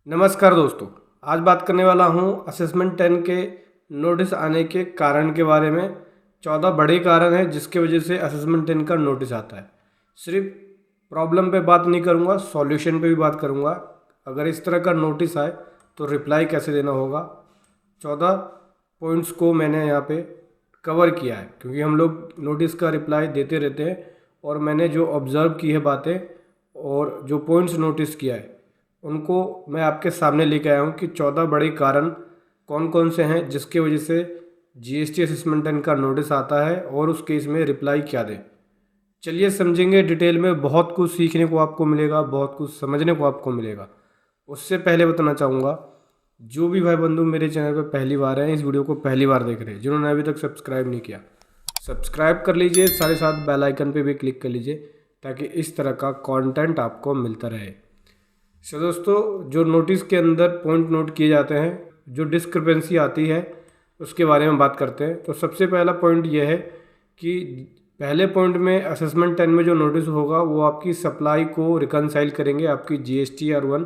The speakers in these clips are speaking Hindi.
नमस्कार दोस्तों, आज बात करने वाला हूँ असेसमेंट 10 के नोटिस आने के कारण के बारे में। 14 बड़े कारण हैं जिसके वजह से असेसमेंट 10 का नोटिस आता है। सिर्फ प्रॉब्लम पे बात नहीं करूँगा, सॉल्यूशन पे भी बात करूँगा। अगर इस तरह का नोटिस आए तो रिप्लाई कैसे देना होगा। 14 पॉइंट्स को मैंने यहाँ पे कवर किया है क्योंकि हम लोग नोटिस का रिप्लाई देते रहते हैं और मैंने जो ऑब्ज़र्व की है बातें और जो पॉइंट्स नोटिस किया है उनको मैं आपके सामने लेके आया हूँ कि 14 बड़े कारण कौन कौन से हैं जिसके वजह से जीएसटी असेसमेंट 10 का नोटिस आता है और उस केस में रिप्लाई क्या दें। चलिए समझेंगे डिटेल में। बहुत कुछ सीखने को आपको मिलेगा, बहुत कुछ समझने को आपको मिलेगा। उससे पहले बताना चाहूँगा, जो भी भाई बंधु मेरे चैनल पर पहली बार हैं, इस वीडियो को पहली बार देख रहे हैं, जिन्होंने अभी तक सब्सक्राइब नहीं किया, सब्सक्राइब कर लीजिए। साथ ही साथ बेल आइकन पे भी क्लिक कर लीजिए ताकि इस तरह का कंटेंट आपको मिलता रहे। सो दोस्तों, जो नोटिस के अंदर पॉइंट नोट किए जाते हैं, जो डिस्क्रिपेंसी आती है उसके बारे में बात करते हैं। तो सबसे पहला पॉइंट यह है कि पहले पॉइंट में असेसमेंट 10 में जो नोटिस होगा वो आपकी सप्लाई को रिकनसाइल करेंगे, आपकी GSTR 1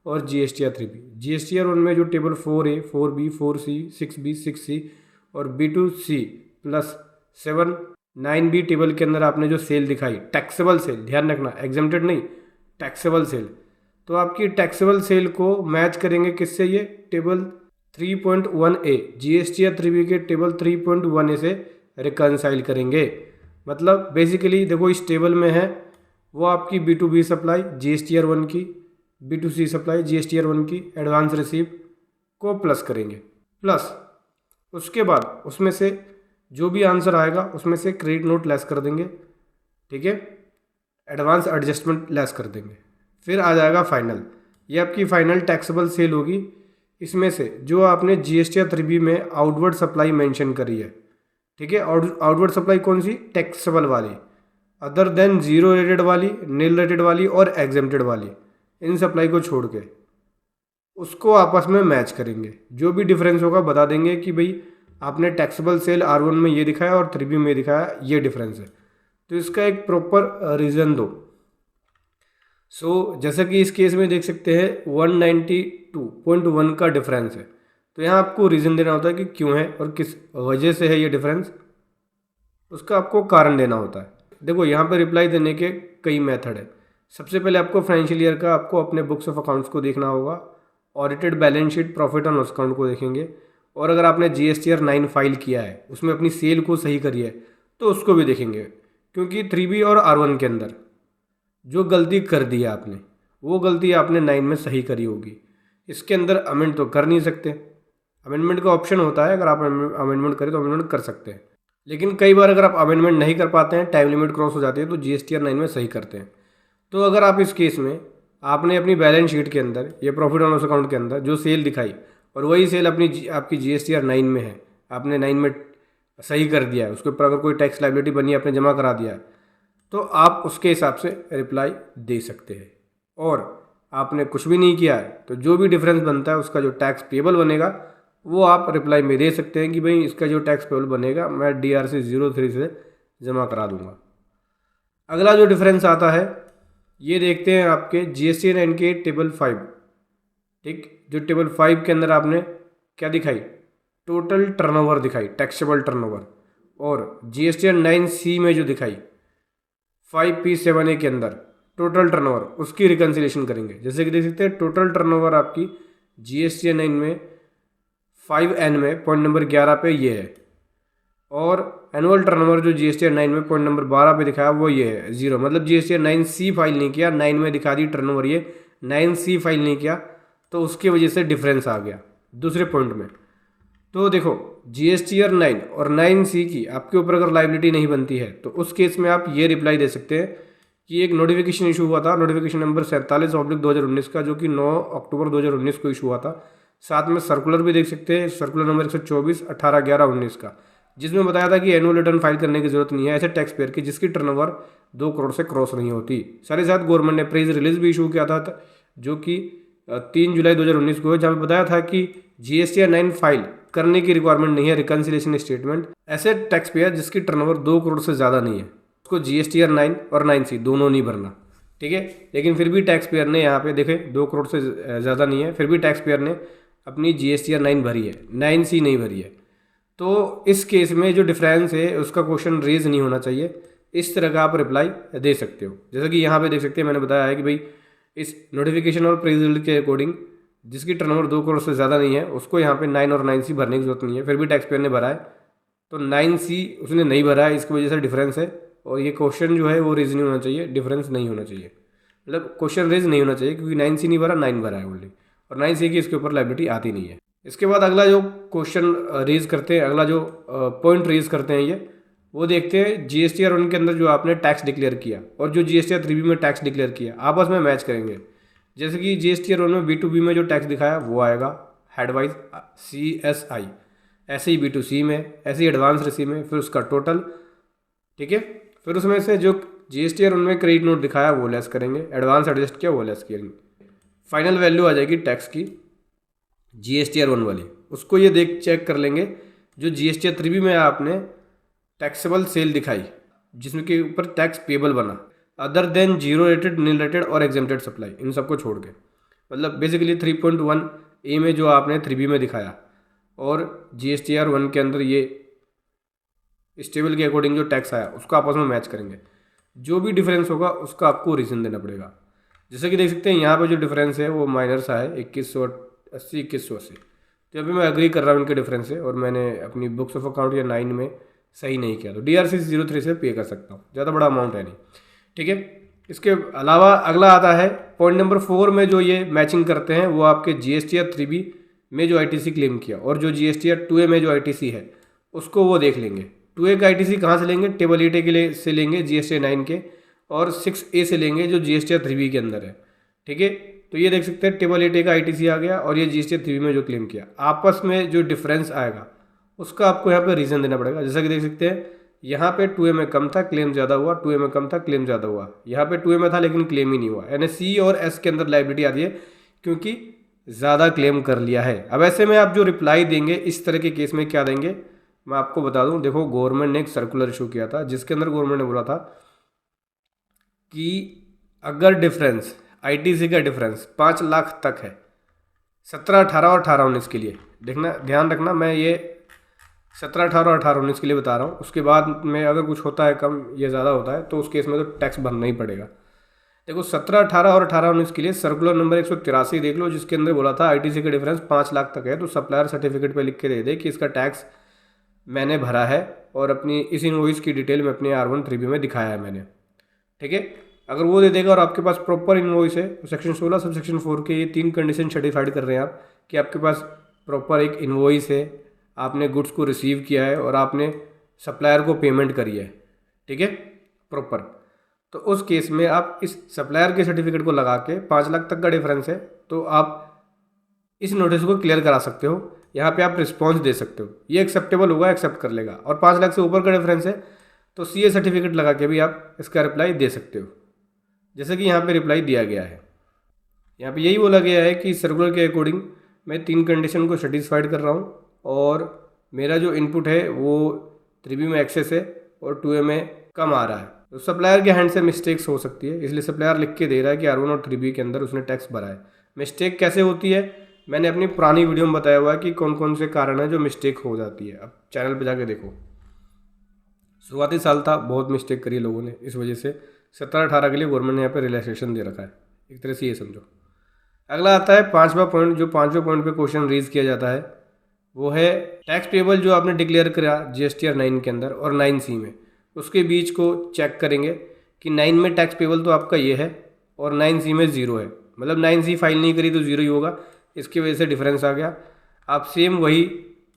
और GSTR 3B। GSTR 1 में जो table 4A, 4B, 4C, 6B, 6C और B2C प्लस 7, 9B टेबल के अंदर आपने जो सेल दिखाई, टैक्सेबल सेल, ध्यान रखना, एग्जेम्प्टेड नहीं, टैक्सेबल सेल, तो आपकी टैक्सेबल सेल को मैच करेंगे किससे? ये टेबल 3.1A GSTR 3B के टेबल 3.1A से रिकनसाइल करेंगे। मतलब बेसिकली देखो, इस टेबल में है वो आपकी B2B सप्लाई GSTR 1 की, B2C सप्लाई GSTR 1 की, एडवांस रिसीव को प्लस करेंगे। प्लस उसके बाद उसमें से जो भी आंसर आएगा उसमें से क्रेडिट नोट लेस कर देंगे, ठीक है, एडवांस एडजस्टमेंट लेस कर देंगे। फिर आ जाएगा फाइनल, ये आपकी फाइनल टैक्सेबल सेल होगी। इसमें से जो आपने GSTR 3B में आउटवर्ड सप्लाई मेंशन करी है, ठीक है, आउटवर्ड सप्लाई कौन सी? टैक्सेबल वाली, अदर देन जीरो रेटेड वाली, नील रेटेड वाली और एग्जेम्प्टेड वाली, इन सप्लाई को छोड़ के उसको आपस में मैच करेंगे। जो भी डिफरेंस होगा बता देंगे कि भाई आपने टैक्सेबल सेल R1 में ये दिखाया और 3B में दिखाया, ये डिफरेंस है, तो इसका एक प्रॉपर रीज़न दो। जैसा कि इस केस में देख सकते हैं 192.1 का डिफरेंस है, तो यहाँ आपको रीज़न देना होता है कि क्यों है और किस वजह से है ये डिफरेंस, उसका आपको कारण देना होता है। देखो, यहाँ पे रिप्लाई देने के कई मेथड है। सबसे पहले आपको फाइनेंशियल ईयर का आपको अपने बुक्स ऑफ अकाउंट्स को देखना होगा, audited balance sheet, profit and loss account को देखेंगे, और अगर आपने GSTR 9 फाइल किया है, उसमें अपनी सेल को सही करी है, तो उसको भी देखेंगे। क्योंकि 3B और R1 के अंदर जो गलती कर दी है आपने, वो गलती आपने 9 में सही करी होगी। इसके अंदर अमेंड तो कर नहीं सकते, अमेंडमेंट का ऑप्शन होता है, अगर आप अमेंडमेंट करें तो अमेंडमेंट कर सकते हैं, लेकिन कई बार अगर आप अमेंडमेंट नहीं कर पाते हैं, टाइम लिमिट क्रॉस हो जाती है, तो GSTR 9 में सही करते हैं। तो अगर आप इस केस में आपने अपनी बैलेंस शीट के अंदर या प्रॉफिट एंड लॉस अकाउंट के अंदर जो सेल दिखाई और वही सेल आपकी GSTR 9 में है, आपने 9 में सही कर दिया है, उसके ऊपर अगर कोई टैक्स लायबिलिटी बनी है, आपने जमा करा दिया है, तो आप उसके हिसाब से रिप्लाई दे सकते हैं। और आपने कुछ भी नहीं किया है तो जो भी डिफरेंस बनता है उसका जो टैक्स पेबल बनेगा वो आप रिप्लाई में दे सकते हैं कि भाई इसका जो टैक्स पेबल बनेगा मैं DRC 03 से जमा करा दूंगा। अगला जो डिफरेंस आता है ये देखते हैं आपके GSTR 9 के टेबल 5, ठीक, जो टेबल 5 के अंदर आपने क्या दिखाई? टोटल टर्नओवर दिखाई, टैक्सेबल टर्नओवर, और GSTR 9C में जो दिखाई 5P7A के अंदर टोटल टर्नओवर, उसकी रिकन्सिलेशन करेंगे। जैसे कि देख सकते हैं टोटल टर्नओवर आपकी GSTR 9 में 5N में पॉइंट नंबर 11 पे ये है, और एनुअल टर्नओवर जो GSTR 9 में पॉइंट नंबर 12 पे दिखाया वो ये है, 0। मतलब GSTR 9C फाइल नहीं किया, 9 में दिखा दी टर्नओवर, ये 9C फाइल नहीं किया, तो उसकी वजह से डिफरेंस आ गया दूसरे पॉइंट में। तो देखो, GSTR 9 और 9C की आपके ऊपर अगर लाइबिलिटी नहीं बनती है तो उस केस में आप ये रिप्लाई दे सकते हैं कि एक नोटिफिकेशन इशू हुआ था, नोटिफिकेशन नंबर 47/2019 का, जो कि 9 अक्टूबर 2019 को इशू हुआ था। साथ में सर्कुलर भी देख सकते हैं, सर्कुलर नंबर 124 18/11/19 का, जिसमें बताया था कि एनुअल रिटर्न फाइल करने की जरूरत नहीं है ऐसे टैक्स पेयर की जिसकी टर्नओवर 2 करोड़ से क्रॉस नहीं होती। साथ ही साथ गवर्नमेंट ने प्रेस रिलीज भी इशू किया था, जो कि 3 जुलाई 2019 को है, जहाँ बताया था कि GSTR 9 फाइल करने की रिक्वायरमेंट नहीं है, रिकन्सिलेशन स्टेटमेंट ऐसे टैक्स पेयर जिसकी टर्नओवर 2 करोड़ से ज़्यादा नहीं है, उसको GSTR 9 और 9C दोनों नहीं भरना। ठीक है। लेकिन फिर भी टैक्स पेयर ने यहाँ पे देखे 2 करोड़ से ज़्यादा नहीं है, फिर भी टैक्स पेयर ने अपनी GSTR 9 भरी है, 9C नहीं भरी है। तो इस केस में जो डिफरेंस है उसका क्वेश्चन रेज नहीं होना चाहिए। इस तरह का आप रिप्लाई दे सकते हो। जैसा कि यहाँ पे देख सकते हैं, मैंने बताया है कि भाई इस नोटिफिकेशन और प्रेज के अकॉर्डिंग जिसकी टर्नओवर 2 करोड़ से ज़्यादा नहीं है उसको यहाँ पे 9 और 9C भरने की जरूरत नहीं है, फिर भी टैक्स पेयर ने भरा है। तो 9C उसने नहीं भरा है, इसकी वजह से डिफरेंस है। और ये क्वेश्चन जो है वो रेज नहीं होना चाहिए, डिफरेंस नहीं होना चाहिए, मतलब क्वेश्चन रेज नहीं होना चाहिए, क्योंकि 9C नहीं भरा, 9 भरा है ओनली, और 9C की इसके ऊपर लाइबिलिटी आती नहीं है। इसके बाद अगला जो क्वेश्चन रेज करते हैं, अगला जो पॉइंट रेज करते हैं ये वो देखते हैं GSTR 1 के अंदर जो आपने टैक्स डिक्लेयर किया और जो GSTR 3B में टैक्स डिक्लेयर किया आपस में मैच करेंगे। जैसे कि GSTR 1 में B2B में जो टैक्स दिखाया वो आएगा हेडवाइज CSI, ऐसे ही B2C में, ऐसे ही एडवांस रिसीव में, फिर उसका टोटल, ठीक है। फिर उसमें से जो GSTR 1 में क्रेडिट नोट दिखाया वो लेस करेंगे, एडवांस एडजस्ट किया वो लेस करेंगे, फाइनल वैल्यू आ जाएगी टैक्स की GSTR 1 वाली, उसको ये देख चेक कर लेंगे। जो GSTR 3B में आपने टैक्सेबल सेल दिखाई जिसमें के ऊपर टैक्स पेबल बना, other than zero rated, nil rated और एग्जेम्प्टेड सप्लाई, इन सबको छोड़ के, मतलब बेसिकली 3.1A में जो आपने 3B में दिखाया और GSTR 1 के अंदर ये इस टेबल के अकॉर्डिंग जो टैक्स आया उसको आपस में मैच करेंगे। जो भी डिफरेंस होगा उसका आपको रीज़न देना पड़ेगा। जैसे कि देख सकते हैं यहाँ पे जो डिफरेंस है वो माइनर सा है, 2180 2180। तो अभी मैं अग्री कर रहा हूँ इनके डिफरेंस से, और मैंने अपनी बुक्स ऑफ अकाउंट या 9 में सही नहीं किया, तो DRC 03 से पे कर सकता हूँ, ज़्यादा बड़ा अमाउंट है नहीं, ठीक है। इसके अलावा अगला आता है पॉइंट नंबर 4 में जो ये मैचिंग करते हैं वो आपके GSTR 3B में जो ITC क्लेम किया और जो GSTR 2A में जो ITC है उसको वो देख लेंगे। 2A का ITC कहाँ से लेंगे, टेबल 8A के लिए से लेंगे GSTR 9 के, और 6A से लेंगे जो GSTR 3B के अंदर है, ठीक है। तो ये देख सकते हैं टेबल 8A का ITC आ गया और ये GSTR 3B में जो क्लेम किया, आपस में जो डिफरेंस आएगा उसका आपको यहाँ पे रीज़न देना पड़ेगा। जैसा कि देख सकते हैं यहाँ पे 2A में कम था, क्लेम ज़्यादा हुआ, 2A में कम था, क्लेम ज़्यादा हुआ, यहाँ पे 2A में था लेकिन क्लेम ही नहीं हुआ, यानी C और S के अंदर लाइबिलिटी आती है क्योंकि ज़्यादा क्लेम कर लिया है। अब ऐसे में आप जो रिप्लाई देंगे इस तरह के केस में क्या देंगे मैं आपको बता दूं। देखो गवर्नमेंट ने एक सर्कुलर इशू किया था जिसके अंदर गवर्नमेंट ने बोला था कि अगर डिफरेंस ITC का डिफरेंस 5 लाख तक है 17, 18 और 18, 19 के लिए, देखना ध्यान रखना, मैं ये 17, 18 और 18, 19 के लिए बता रहा हूँ। उसके बाद में अगर कुछ होता है कम या ज़्यादा होता है तो उस केस में तो टैक्स भरना ही पड़ेगा। देखो 17, 18 और 18, 19 के लिए सर्कुलर नंबर 183 देख लो, जिसके अंदर बोला था ITC का डिफरेंस 5 लाख तक है तो सप्लायर सर्टिफिकेट पे लिख के दे दे कि इसका टैक्स मैंने भरा है और अपनी इस इनवॉइस की डिटेल में अपने R1 3B में दिखाया है मैंने, ठीक है। अगर वो दे देगा और आपके पास प्रॉपर इनवॉइस है तो सेक्शन 16 सब सेक्शन 4 के ये 3 कंडीशन सर्टिफाइड कर रहे हैं आप कि आपके पास प्रॉपर एक इनवॉइस है, आपने गुड्स को रिसीव किया है और आपने सप्लायर को पेमेंट करी है, ठीक है, प्रॉपर। तो उस केस में आप इस सप्लायर के सर्टिफिकेट को लगा के 5 लाख तक का डिफरेंस है तो आप इस नोटिस को क्लियर करा सकते हो, यहाँ पे आप रिस्पॉन्स दे सकते हो, ये एक्सेप्टेबल होगा, एक्सेप्ट कर लेगा। और 5 लाख से ऊपर का डिफरेंस है तो CA सर्टिफिकेट लगा के भी आप इसका रिप्लाई दे सकते हो, जैसे कि यहाँ पे रिप्लाई दिया गया है। यहाँ पे यही बोला गया है कि सर्कुलर के अकॉर्डिंग मैं 3 कंडीशन को सेटिस्फाइड कर रहा हूँ और मेरा जो इनपुट है वो 3B में एक्सेस है और 2A में कम आ रहा है, तो सप्लायर के हैंड से मिस्टेक्स हो सकती है, इसलिए सप्लायर लिख के दे रहा है कि R1 और 3B के अंदर उसने टैक्स भरा है। मिस्टेक कैसे होती है मैंने अपनी पुरानी वीडियो में बताया हुआ है कि कौन कौन से कारण है जो मिस्टेक हो जाती है, अब चैनल पे जाके देखो। शुरुआती साल था, बहुत मिस्टेक करी लोगों ने, इस वजह से 17, 18 के लिए गवर्नमेंट ने यहाँ पे रिलैक्सेशन दे रखा है, एक तरह से ये समझो। अगला आता है 5वां पॉइंट, जो 5वें पॉइंट पे क्वेश्चन रेज किया जाता है वो है टैक्स पेबल जो आपने डिक्लेयर करा GSTR 9 के अंदर और 9C में, उसके बीच को चेक करेंगे कि 9 में टैक्स पेबल तो आपका ये है और 9C में 0 है, मतलब 9C फाइल नहीं करी तो 0 ही होगा, इसकी वजह से डिफरेंस आ गया। आप सेम वही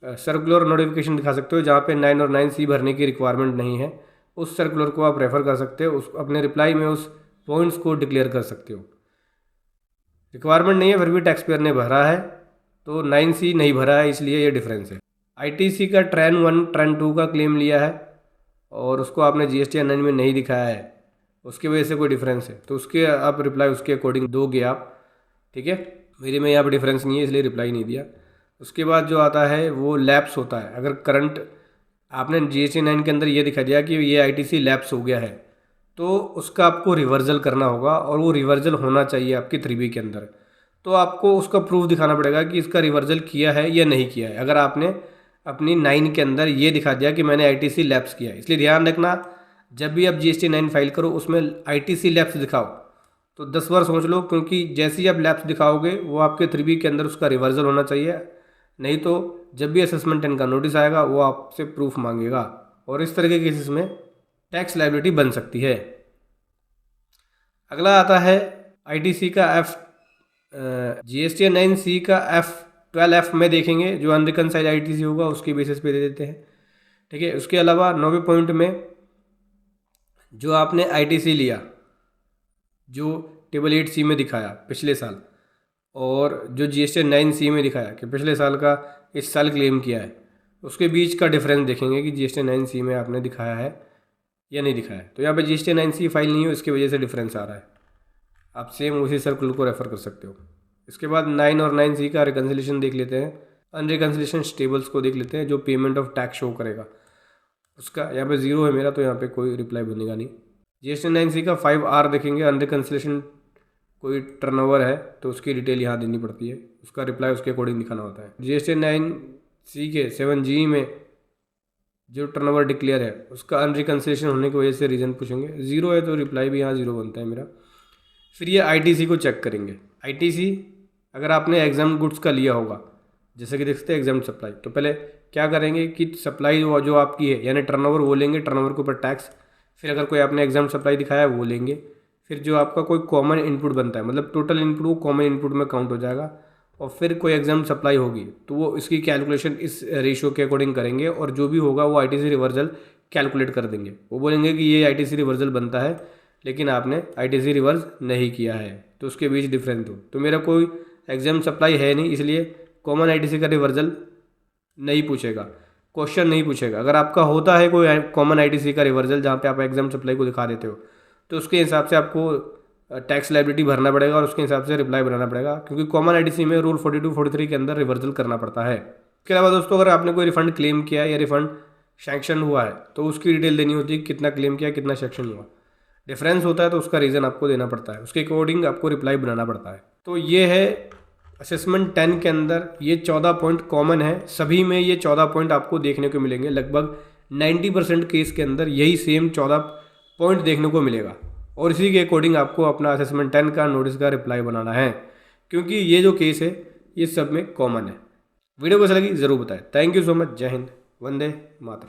सर्कुलर नोटिफिकेशन दिखा सकते हो जहाँ पे 9 और 9C भरने की रिक्वायरमेंट नहीं है, उस सर्कुलर को आप रेफ़र कर सकते हो, उस अपने रिप्लाई में उस पॉइंट्स को डिक्लेयर कर सकते हो। रिक्वायरमेंट नहीं है फिर भी टैक्स पेयर ने भरा है तो 9C नहीं भरा है, इसलिए ये डिफरेंस है। ITC का ट्रेन 1 ट्रेन 2 का क्लेम लिया है और उसको आपने GSTR 9 में नहीं दिखाया है, उसकी वजह से कोई डिफरेंस है तो उसके आप रिप्लाई उसके अकॉर्डिंग दोगे आप, ठीक है। मेरे में यहाँ पर डिफरेंस नहीं है इसलिए रिप्लाई नहीं दिया। उसके बाद जो आता है वो लैप्स होता है, अगर करंट आपने GSTR 9 के अंदर ये दिखा दिया कि ये ITC लैप्स हो गया है तो उसका आपको रिवर्जल करना होगा और वो रिवर्जल होना चाहिए आपके 3B के अंदर। तो आपको उसका प्रूफ दिखाना पड़ेगा कि इसका रिवर्जल किया है या नहीं किया है। अगर आपने अपनी 9 के अंदर ये दिखा दिया कि मैंने ITC लैप्स किया है, इसलिए ध्यान रखना जब भी आप GST 9 फाइल करो उसमें ITC लैप्स दिखाओ तो 10 बार सोच लो, क्योंकि जैसे ही आप लैप्स दिखाओगे वो आपके 3B के अंदर उसका रिवर्जल होना चाहिए। नहीं तो जब भी असेसमेंट 10 का नोटिस आएगा वो आपसे प्रूफ मांगेगा और इस तरह के केसेस में टैक्स लायबिलिटी बन सकती है। अगला आता है ITC का GST 9C का F12F में देखेंगे, जो अनरिकनसाइल्ड ITC होगा उसके बेसिस पे दे देते हैं। ठीक है, उसके अलावा 9वें पॉइंट में जो आपने ITC लिया जो टेबल 8C में दिखाया पिछले साल, और जो GST 9C में दिखाया कि पिछले साल का इस साल क्लेम किया है, उसके बीच का डिफरेंस देखेंगे कि GST 9C में आपने दिखाया है या नहीं दिखाया है। तो यहाँ पे GST 9C फाइल नहीं है, इसकी वजह से डिफरेंस आ रहा है। आप सेम उसी सर्कुलर को रेफ़र कर सकते हो। इसके बाद 9 और 9C का रिकन्सिलेशन देख लेते हैं। अनरिकन्सिलेशन टेबल्स को देख लेते हैं जो पेमेंट ऑफ टैक्स शो करेगा। उसका यहाँ पे 0 है मेरा, तो यहाँ पे कोई रिप्लाई बनेगा नहीं। GST 9C का 5R देखेंगे, अनरिकन्सिलेशन कोई टर्नओवर है तो उसकी डिटेल यहाँ देनी पड़ती है, उसका रिप्लाई उसके अकॉर्डिंग दिखाना होता है। GST 9C के 7G में जो टर्नओवर डिक्लेयर है उसका अनरिकन्सिलेशन होने की वजह से रीज़न पूछेंगे, 0 है तो रिप्लाई भी यहाँ 0 बनता है मेरा। फिर ये ITC को चेक करेंगे। ITC अगर आपने एग्जाम गुड्स का लिया होगा, जैसे कि देखते हैं एग्जाम सप्लाई, तो पहले क्या करेंगे कि सप्लाई जो आपकी है यानी टर्नओवर वो लेंगे, टर्नओवर के ऊपर टैक्स। फिर अगर कोई आपने एग्जाम सप्लाई दिखाया है वो लेंगे। फिर जो आपका कोई कॉमन इनपुट बनता है, मतलब टोटल इनपुट वो कॉमन इनपुट में काउंट हो जाएगा। और फिर कोई एग्जाम सप्लाई होगी तो वो इसकी कैलकुलेशन इस रेशियो के अकॉर्डिंग करेंगे और जो भी होगा वो ITC रिवर्जल कैलकुलेट कर देंगे। वो बोलेंगे कि ये ITC रिवर्जल बनता है लेकिन आपने ITC रिवर्स नहीं किया है, तो उसके बीच डिफरेंस दो। तो मेरा कोई एग्जाम सप्लाई है नहीं, इसलिए कॉमन ITC का रिवर्जल नहीं पूछेगा, क्वेश्चन नहीं पूछेगा। अगर आपका होता है कोई कॉमन ITC का रिवर्जल जहाँ पे आप एग्जाम सप्लाई को दिखा देते हो, तो उसके हिसाब से आपको टैक्स लायबिलिटी भरना पड़ेगा और उसके हिसाब से रिप्लाई बनाना पड़ेगा, क्योंकि कॉमन ITC में रूल 42-43 के अंदर रिवर्जल करना पड़ता है। इसके अलावा दोस्तों, अगर आपने कोई रिफंड क्लेम किया है या रिफंड सैंक्शन हुआ है तो उसकी डिटेल देनी होती है, कितना क्लेम किया, कितना सैंक्शन हुआ। डिफरेंस होता है तो उसका रीज़न आपको देना पड़ता है, उसके अकॉर्डिंग आपको रिप्लाई बनाना पड़ता है। तो ये है असेसमेंट 10 के अंदर ये 14 पॉइंट कॉमन है, सभी में ये 14 पॉइंट आपको देखने को मिलेंगे। लगभग 90% केस के अंदर यही सेम 14 पॉइंट देखने को मिलेगा और इसी के अकॉर्डिंग आपको अपना असेसमेंट 10 का नोटिस का रिप्लाई बनाना है, क्योंकि ये जो केस है ये सब में कॉमन है। वीडियो कैसा लगी ज़रूर बताएं। Thank you so much. जय हिंद, वंदे मातरम।